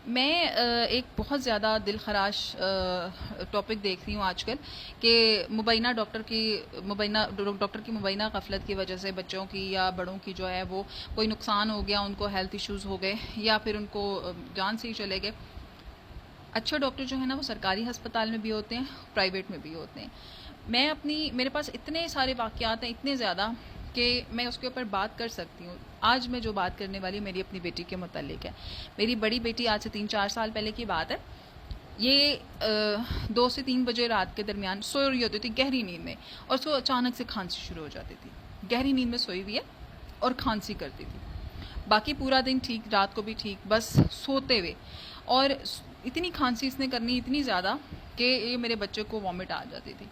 मैं एक बहुत ज़्यादा दिल खराश टॉपिक देख रही हूँ आजकल कि डॉक्टर की मुबैना गफलत की वजह से बच्चों की या बड़ों की जो है वो कोई नुकसान हो गया, उनको हेल्थ इश्यूज़ हो गए या फिर उनको जान से ही चले गए। अच्छे डॉक्टर जो है ना वो सरकारी अस्पताल में भी होते हैं, प्राइवेट में भी होते हैं। मेरे पास इतने सारे वाक़यात हैं, इतने ज़्यादा कि मैं उसके ऊपर बात कर सकती हूँ। आज मैं जो बात करने वाली हूँ मेरी अपनी बेटी के मुतालिक है। मेरी बड़ी बेटी आज से 3-4 साल पहले की बात है। ये 2 से 3 बजे रात के दरमियान सो रही होती थी गहरी नींद में, और उसको अचानक से खांसी शुरू हो जाती थी। गहरी नींद में सोई हुई है और खांसी करती थी। बाकी पूरा दिन ठीक, रात को भी ठीक, बस सोते हुए। और इतनी खांसी इसने करनी, इतनी ज़्यादा कि ये मेरे बच्चे को वॉमिट आ जाती थी।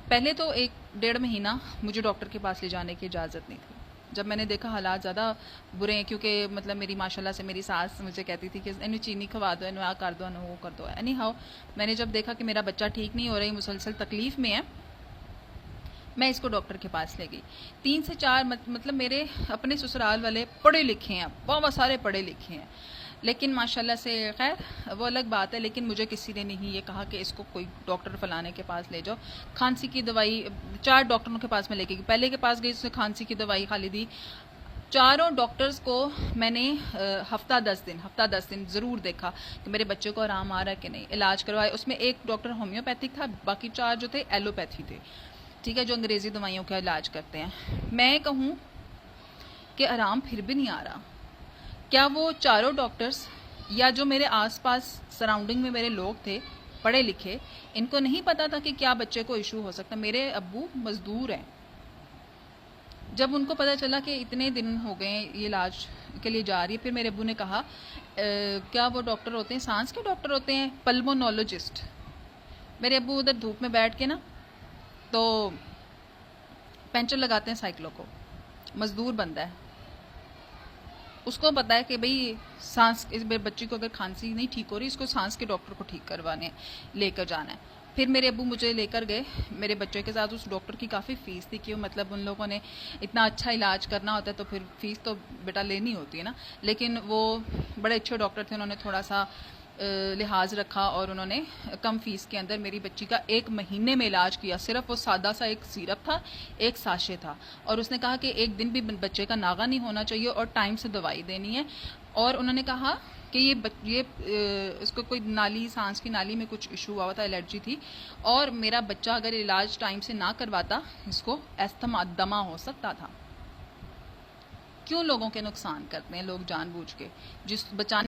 पहले तो 1-1.5 महीना मुझे डॉक्टर के पास ले जाने की इजाज़त नहीं थी। जब मैंने देखा हालात ज़्यादा बुरे हैं, क्योंकि मतलब मेरी माशाल्लाह से मेरी सास मुझे कहती थी कि इन्हें चीनी खवा दो, इन्हें आ कर दो, इन्हें वो कर दो। एनी हाउ, मैंने जब देखा कि मेरा बच्चा ठीक नहीं हो रही, मुसलसल तकलीफ़ में है, मैं इसको डॉक्टर के पास ले गई। 3 से 4 मतलब मेरे अपने ससुराल वाले पढ़े लिखे हैं, बहुत सारे पढ़े लिखे हैं, लेकिन माशाल्लाह से खैर वो अलग बात है। लेकिन मुझे किसी ने नहीं ये कहा कि इसको कोई डॉक्टर फलाने के पास ले जाओ। खांसी की दवाई 4 डॉक्टरों के पास मैं लेके गई। पहले के पास गई, उसने खांसी की दवाई खाली दी। चारों डॉक्टर्स को मैंने हफ्ता 10 दिन ज़रूर देखा कि मेरे बच्चे को आराम आ रहा है कि नहीं, इलाज करवाए। उसमें एक डॉक्टर होम्योपैथिक था, बाकी 4 जो थे एलोपैथी थे, ठीक है, जो अंग्रेज़ी दवाइयों का इलाज करते हैं। मैं कहूँ कि आराम फिर भी नहीं आ रहा। क्या वो चारों डॉक्टर्स या जो मेरे आसपास सराउंडिंग में मेरे लोग थे पढ़े लिखे, इनको नहीं पता था कि क्या बच्चे को इशू हो सकता? मेरे अब्बू मजदूर हैं। जब उनको पता चला कि इतने दिन हो गए ये इलाज के लिए जा रही है, फिर मेरे अब्बू ने कहा क्या वो डॉक्टर होते हैं, सांस के डॉक्टर होते हैं, पल्मोनोलॉजिस्ट। मेरे अब्बू उधर धूप में बैठ के ना तो पेंचर लगाते हैं साइकिलों को। मजदूर बंदा है, उसको पता है कि भाई सांस, इस बच्ची को अगर खांसी नहीं ठीक हो रही, इसको सांस के डॉक्टर को ठीक करवाने लेकर जाना है। फिर मेरे अब्बू मुझे लेकर गए मेरे बच्चे के साथ। उस डॉक्टर की काफ़ी फ़ीस थी, कि मतलब उन लोगों ने इतना अच्छा इलाज करना होता है तो फिर फ़ीस तो बेटा लेनी होती है ना। लेकिन वो बड़े अच्छे डॉक्टर थे, उन्होंने थोड़ा सा लिहाज रखा और उन्होंने कम फीस के अंदर मेरी बच्ची का 1 महीने में इलाज किया। सिर्फ वो सादा सा एक सिरप था, एक साशे था, और उसने कहा कि एक दिन भी बच्चे का नागा नहीं होना चाहिए और टाइम से दवाई देनी है। और उन्होंने कहा कि इसको कोई नाली, सांस की नाली में कुछ इशू हुआ था, एलर्जी थी, और मेरा बच्चा अगर इलाज टाइम से ना करवाता इसको अस्थमा, दमा हो सकता था। क्यों लोगों के नुकसान करते हैं लोग जानबूझ के? जिस बचाने